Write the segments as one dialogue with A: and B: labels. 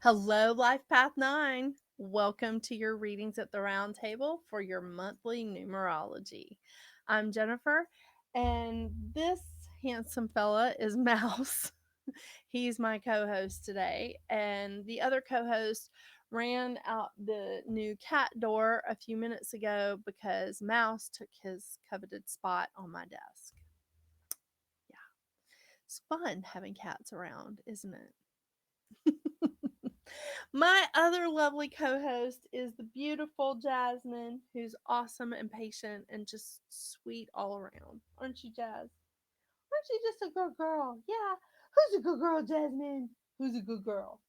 A: Hello, Life Path 9. Welcome to your readings at the round table for your monthly numerology. I'm Jennifer, and this handsome fella is Mouse. He's my co host today, and the other co host ran out the new cat door a few minutes ago because Mouse took his coveted spot on my desk. Yeah, it's fun having cats around, isn't it? My other lovely co host is the beautiful Jasmine, who's awesome and patient and just sweet all around. Aren't you, Jazz? Aren't you just a good girl? Yeah. Who's a good girl, Jasmine? Who's a good girl?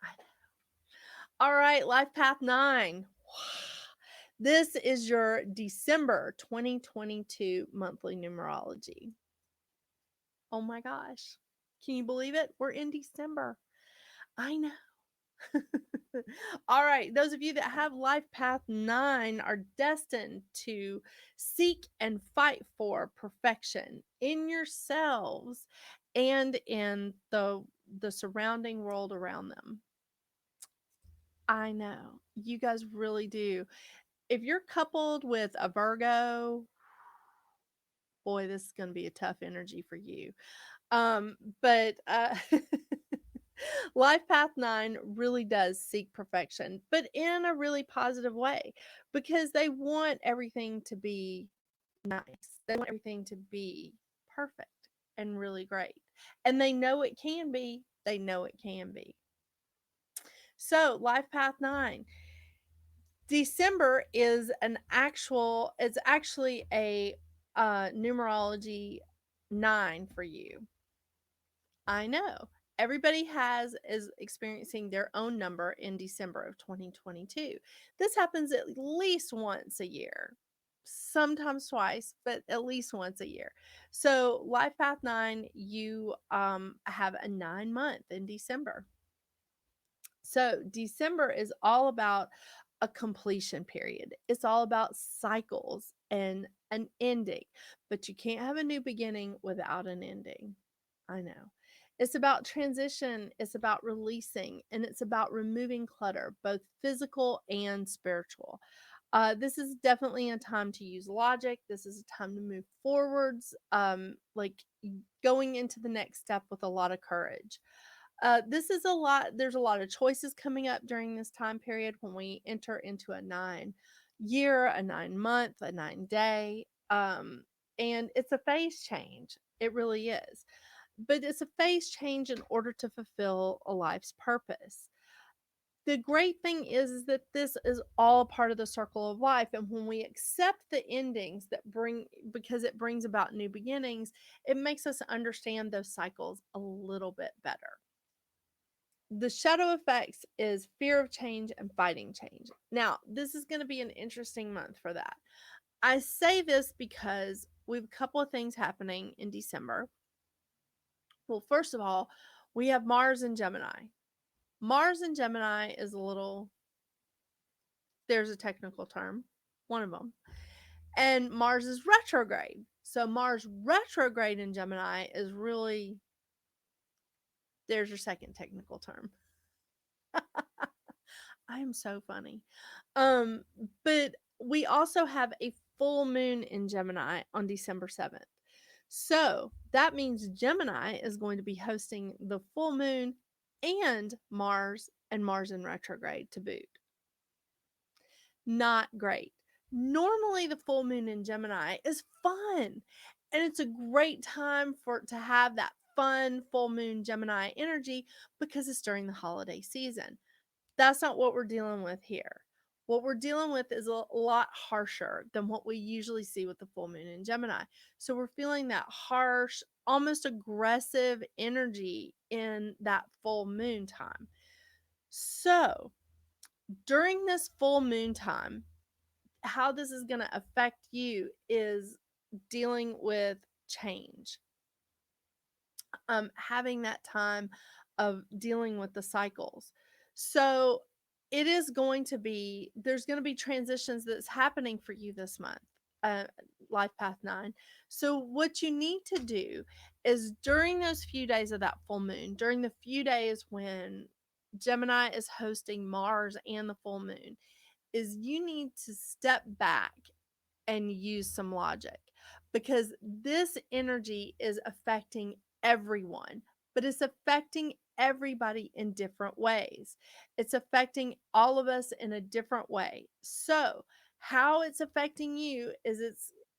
A: I know. All right, Life Path 9. This is your December 2022 monthly numerology. Oh my gosh. Can you believe it? We're in December. I know. All right, those of you that have Life Path 9 are destined to seek and fight for perfection in yourselves and in the surrounding world around them. I know. You guys really do. If you're coupled with a Virgo, boy, this is going to be a tough energy for you. But Life Path 9 really does seek perfection, but in a really positive way because they want everything to be nice. They want everything to be perfect and really great. And they know it can be. They know it can be. So, Life Path 9. December is it's actually a numerology 9 for you. I know. Everybody is experiencing their own number in December of 2022. This happens at least once a year. Sometimes twice, but at least once a year. So, Life Path 9, you have a 9 month in December. So, December is all about a completion period. It's all about cycles and an ending, but you can't have a new beginning without an ending. I know. It's about transition, it's about releasing, and it's about removing clutter, both physical and spiritual. This is definitely a time to use logic. This is a time to move forwards, like going into the next step with a lot of courage. This is a lot, there's a lot of choices coming up during this time period when we enter into a 9 year, a 9 month, a 9 day. And it's a phase change. It really is. But it's a phase change in order to fulfill a life's purpose. The great thing is that this is all part of the circle of life. And when we accept the endings that because it brings about new beginnings, it makes us understand those cycles a little bit better. The shadow effects is fear of change and fighting change. Now, this is going to be an interesting month for that. I say this because we have a couple of things happening in December. Well, first of all, we have Mars in Gemini. Mars in Gemini is a little, there's a technical term, one of them. And Mars is retrograde. So Mars retrograde in Gemini is really, there's your second technical term. I am so funny. Um, but we also have a full moon in Gemini on December 7th. So that means Gemini is going to be hosting the full moon and Mars in retrograde to boot. Not great. Normally the full moon in Gemini is fun. And it's a great time to have that fun full moon Gemini energy because it's during the holiday season. That's not what we're dealing with here. What we're dealing with is a lot harsher than what we usually see with the full moon in Gemini. So we're feeling that harsh, almost aggressive energy in that full moon time. So during this full moon time, how this is going to affect you is dealing with change. Having that time of dealing with the cycles. So it is going to be, there's going to be transitions that's happening for you this month. uh, life path 9. So what you need to do is during those few days of that full moon, during the few days when Gemini is hosting Mars and the full moon, is you need to step back and use some logic, because this energy is affecting everyone, but it's affecting everybody in different ways. It's affecting all of us in a different way. So, how it's affecting you is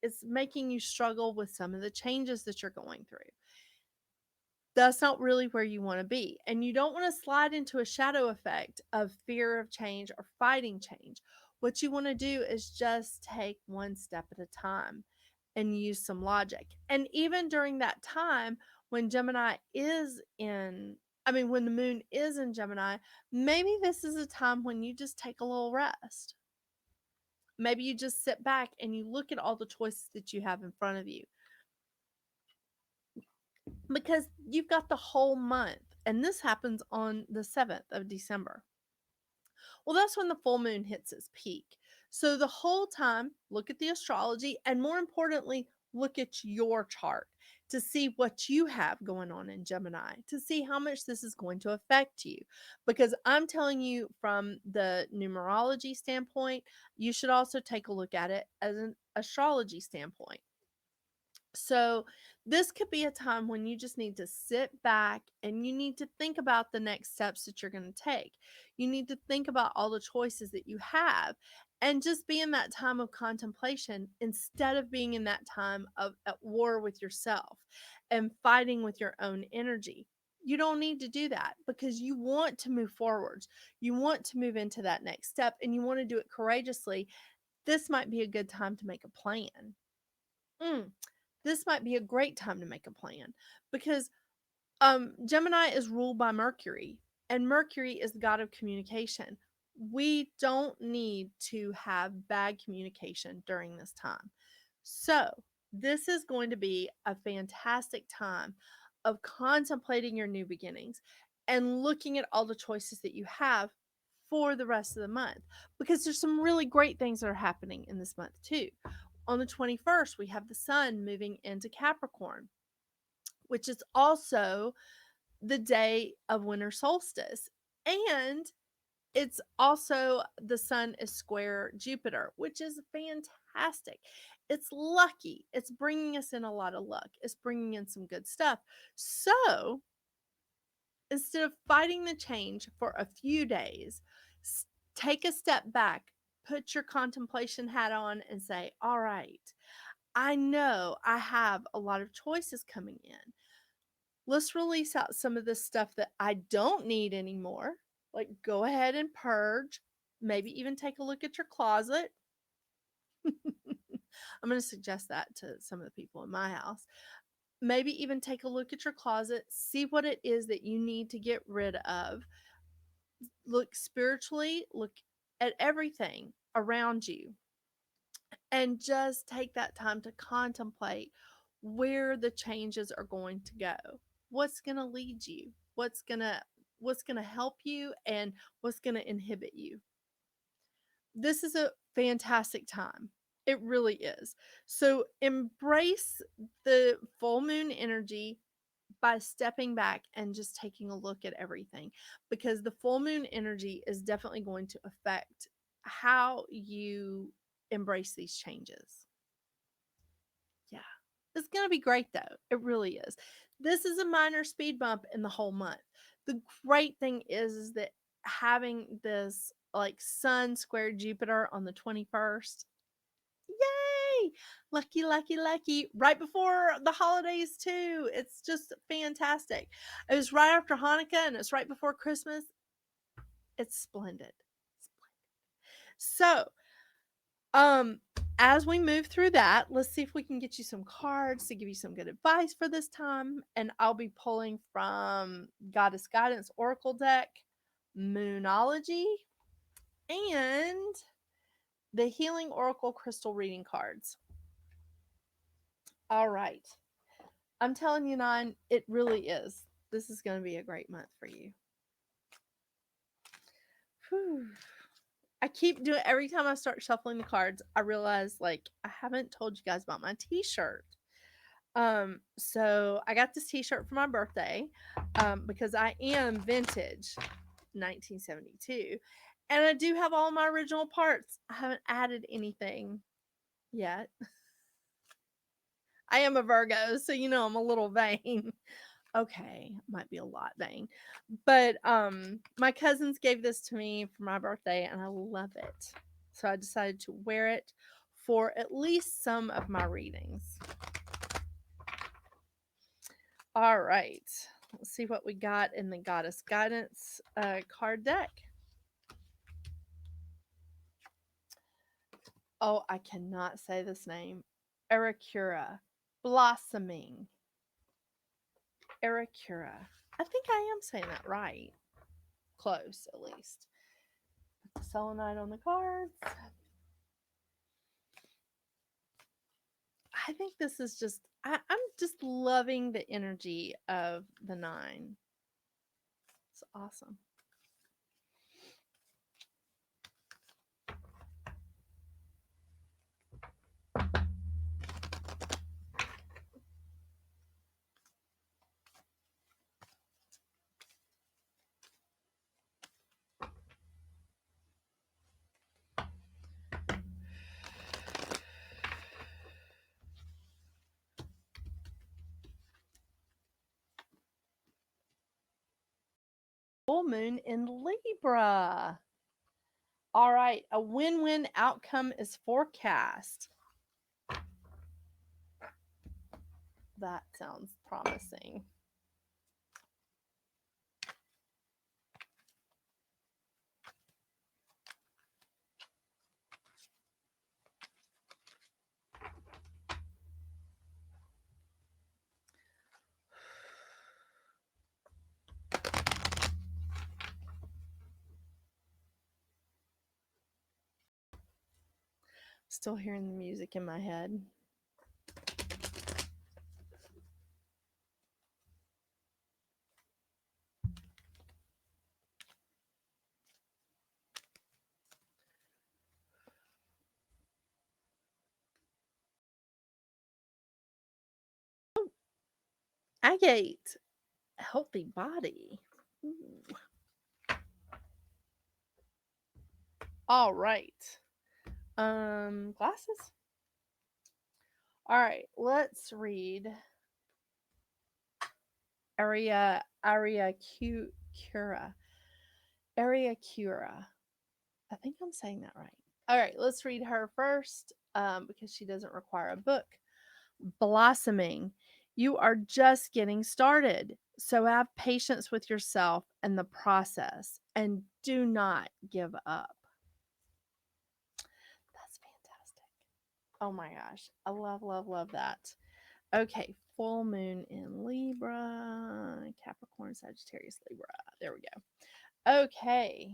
A: it's making you struggle with some of the changes that you're going through. That's not really where you want to be. And you don't want to slide into a shadow effect of fear of change or fighting change. What you want to do is just take one step at a time and use some logic. And even during that time when Gemini is in, I mean, when the moon is in Gemini, maybe this is a time when you just take a little rest. Maybe you just sit back and you look at all the choices that you have in front of you, because you've got the whole month. And this happens on the 7th of December. Well, that's when the full moon hits its peak. So the whole time, look at the astrology, and more importantly, look at your chart to see what you have going on in Gemini, to see how much this is going to affect you. Because I'm telling you, from the numerology standpoint, you should also take a look at it as an astrology standpoint. So, this could be a time when you just need to sit back and you need to think about the next steps that you're going to take. You need to think about all the choices that you have and just be in that time of contemplation instead of being in that time of at war with yourself and fighting with your own energy. You don't need to do that, because you want to move forwards. You want to move into that next step and you want to do it courageously. This might be a good time to make a plan. Mm, this might be a great time to make a plan, because Gemini is ruled by Mercury, and Mercury is the god of communication. We don't need to have bad communication during this time. So, this is going to be a fantastic time of contemplating your new beginnings and looking at all the choices that you have for the rest of the month, because there's some really great things that are happening in this month too. On the 21st, we have the sun moving into Capricorn, which is also the day of winter solstice. And it's also, the sun is square Jupiter, which is fantastic. It's lucky. It's bringing us in a lot of luck. It's bringing in some good stuff. So, instead of fighting the change for a few days, take a step back, put your contemplation hat on, and say, all right, I know I have a lot of choices coming in. Let's release out some of the stuff that I don't need anymore. Like, go ahead and purge. Maybe even take a look at your closet. I'm going to suggest that to some of the people in my house. Maybe even take a look at your closet, see what it is that you need to get rid of. Look spiritually, look at everything around you, and just take that time to contemplate where the changes are going to go. What's going to lead you? What's going to help you, and what's going to inhibit you? This is a fantastic time. It really is. So embrace the full moon energy by stepping back and just taking a look at everything, because the full moon energy is definitely going to affect how you embrace these changes. Yeah. It's going to be great though. It really is. This is a minor speed bump in the whole month. The great thing is that having this like sun square Jupiter on the 21st. Yay! Lucky, lucky, lucky. Right before the holidays, too. It's just fantastic. It was right after Hanukkah and it's right before Christmas. It's splendid. So, um, as we move through that, let's see if we can get you some cards to give you some good advice for this time. And I'll be pulling from Goddess Guidance Oracle deck, Moonology, and the Healing Oracle Crystal Reading cards. All right. I'm telling you, Nine, it really is. This is going to be a great month for you. Whew. I I keep doing every time I start shuffling the cards, I realize like I haven't told you guys about my t-shirt. So I got this t-shirt for my birthday because I am vintage 1972 and I do have all my original parts. I haven't added anything yet. I am a Virgo, so you know I'm a little vain. Okay, might be a lot vain. But my cousins gave this to me for my birthday and I love it. So I decided to wear it for at least some of my readings. All right. Let's see what we got in the Goddess Guidance card deck. Oh, I cannot say this name. Aracura. Blossoming. Aracura. I think I am saying that right. Close, at least. Put the selenite on the cards. I think this is just, I'm just loving the energy of the 9. It's awesome. Full moon in Libra. All right, a win-win outcome is forecast. That sounds promising. Still hearing the music in my head. Oh, agate, healthy body. Ooh. All right. Glasses. All right, let's read Cura. Cura. I think I'm saying that right. All right, let's read her first because she doesn't require a book. Blossoming. You are just getting started. So have patience with yourself and the process and do not give up. That's fantastic. Oh my gosh. I love, love, love that. Okay, full moon in Libra, Capricorn, Sagittarius, Libra. There we go. Okay.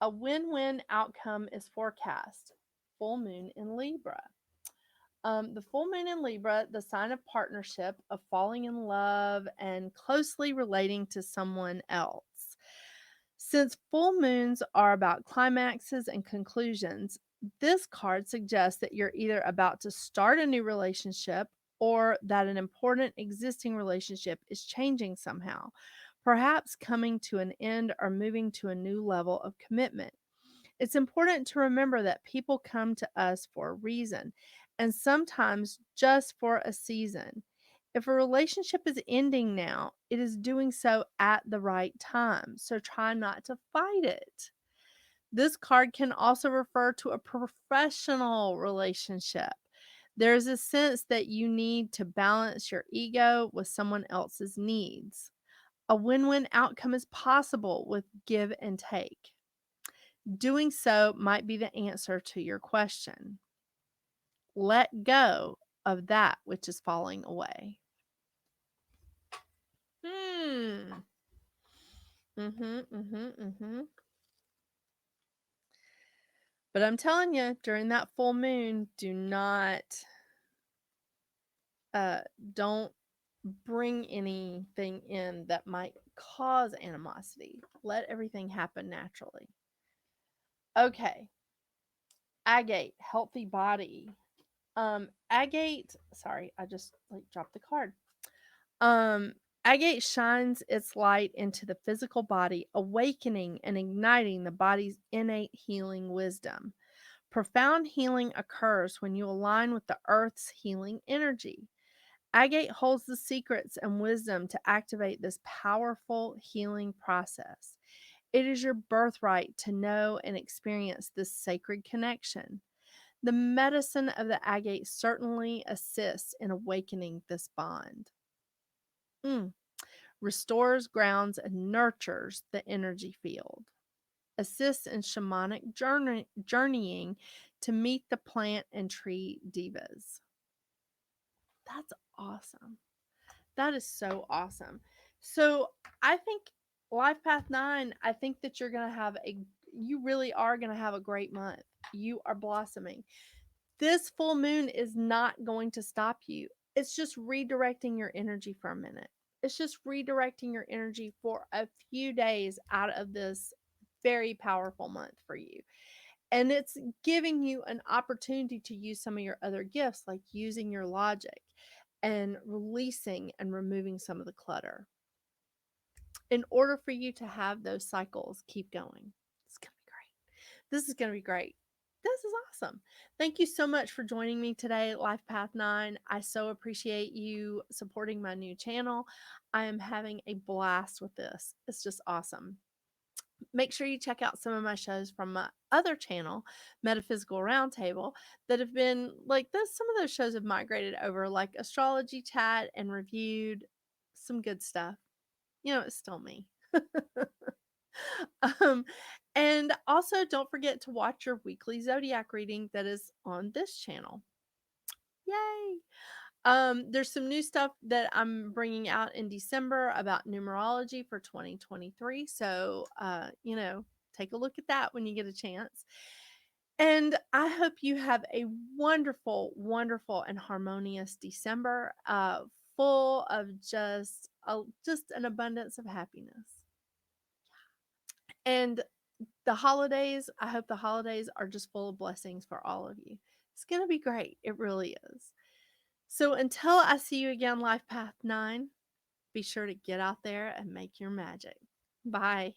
A: A win-win outcome is forecast. Full moon in Libra. The full moon in Libra, the sign of partnership, of falling in love, and closely relating to someone else. Since full moons are about climaxes and conclusions, this card suggests that you're either about to start a new relationship or that an important existing relationship is changing somehow, perhaps coming to an end or moving to a new level of commitment. It's important to remember that people come to us for a reason and sometimes just for a season. If a relationship is ending now, it is doing so at the right time. So try not to fight it. This card can also refer to a professional relationship. There's a sense that you need to balance your ego with someone else's needs. A win win outcome is possible with give and take. Doing so might be the answer to your question. Let go of that which is falling away. Hmm. But I'm telling you, during that full moon, do not, don't bring anything in that might cause animosity. Let everything happen naturally. Okay. Agate, healthy body. Agate, sorry, I just like dropped the card. Um, Agate shines its light into the physical body, awakening and igniting the body's innate healing wisdom. Profound healing occurs when you align with the earth's healing energy. Agate holds the secrets and wisdom to activate this powerful healing process. It is your birthright to know and experience this sacred connection. The medicine of the agate certainly assists in awakening this bond. Mm. Restores, grounds, and nurtures the energy field. Assists in shamanic journeying to meet the plant and tree divas. That's awesome. That is so awesome. So I think Life Path 9, I think that you really are going to have a great month. You are blossoming. This full moon is not going to stop you. It's just redirecting your energy for a minute. It's just redirecting your energy for a few days out of this very powerful month for you. And it's giving you an opportunity to use some of your other gifts, like using your logic and releasing and removing some of the clutter in order for you to have those cycles keep going. It's going to be great. This is going to be great. This is awesome. Thank you so much for joining me today, Life Path 9. I so appreciate you supporting my new channel. I am having a blast with this. It's just awesome. Make sure you check out some of my shows from my other channel, Metaphysical Round Table, that have been like this. Some of those shows have migrated over, like Astrology Chat and Reviewed. Some good stuff. You know, it's still me. um, and also, don't forget to watch your weekly zodiac reading that is on this channel. Yay! There's some new stuff that I'm bringing out in December about numerology for 2023. So, take a look at that when you get a chance. And I hope you have a wonderful, wonderful, and harmonious December, full of just an abundance of happiness. And the holidays, I hope the holidays are just full of blessings for all of you. It's going to be great. It really is. So until I see you again, Life Path 9, be sure to get out there and make your magic. Bye.